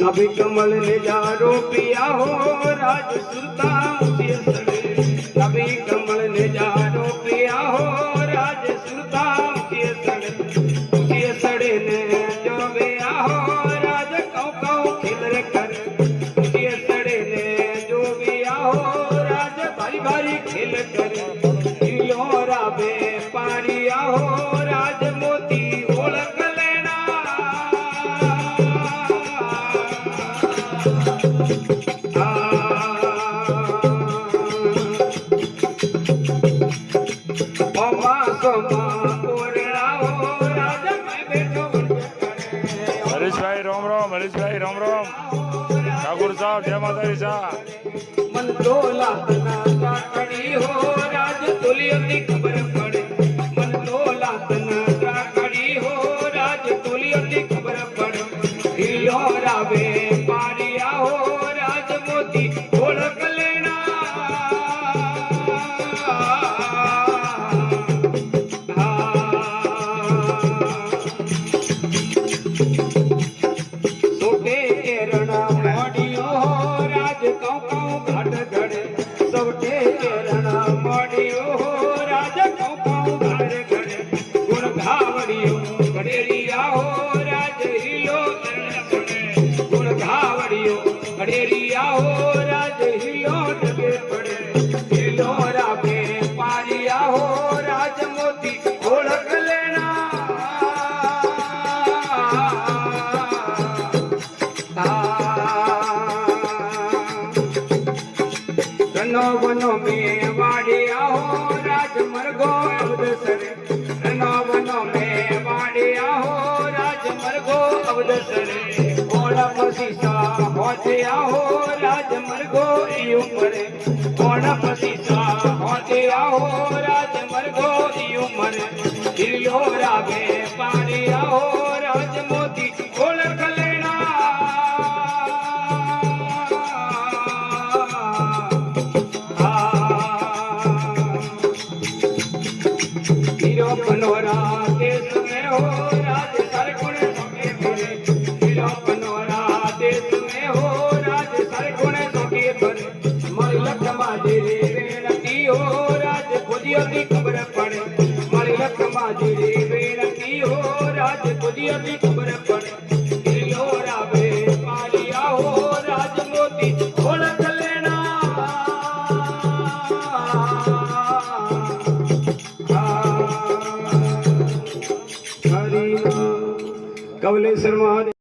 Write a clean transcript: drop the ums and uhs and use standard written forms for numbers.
अभी कमल ने जारो पिया हो राज सुरता मुझे सड़े। अभी कमल ने जारो पिया हो राज सुरता मुझे सड़े ने जो गया हो राज कौ खिलर कर। मुझे सड़े ने जो गया हो राज भारी भारी खिल कर। लोरा बे पारिया हो राज मोती ओळख लेना। हरीश भाई राम राम, हरीश भाई राम राम। ठाकुर साहब जय माता दी साहब। मन तोला तना काकड़ी हो राज तुलियों की खबर पड़े। मन तोला तना काकड़ी हो राज तुलियों की खबर पड़े। हिलोरा वे पारिया हो राज मोती ओळख लेना। सोटे केरण मोडियो राज कौ घाट घड़े। सोटे केरण मोडियो राज कौ घाट घड़े। गुण घावड़ियो घड़ेरिया हो राज हिलो पड़े। गुण घावड़ियो घड़ेरिया हो राज हिलो डगे पड़े। हिलोरा पे पारिया हो राज मोती ओळख लेना। रनो वनो में वाड़िया हो राज मरगो अवदसरे। रनो वनो में वाड़िया हो राज मरगो अवदसरे। ओड़ा पसीसा होतिया हो राज मरगो यूं मरे। ओड़ा पसीसा होतिया हो राज मरगो यूं मरे। हिलोरा बे पारिया हो राज मोती ओळख लेना। हीरो पनोरा देश में हो राज सरगुण सोके भरे। हीरो पनोरा देश में हो राज सरगुण सोके भरे। मारी लख माजरी बेनती हो राज खुदियों की खबर पड़े। मारी लख माजरी बेनती हो राज खुदियों की खबर पड़े। हिलोरा बे पारिया हो राज मोती ओळख लेना। कवलेश्वर महादेव।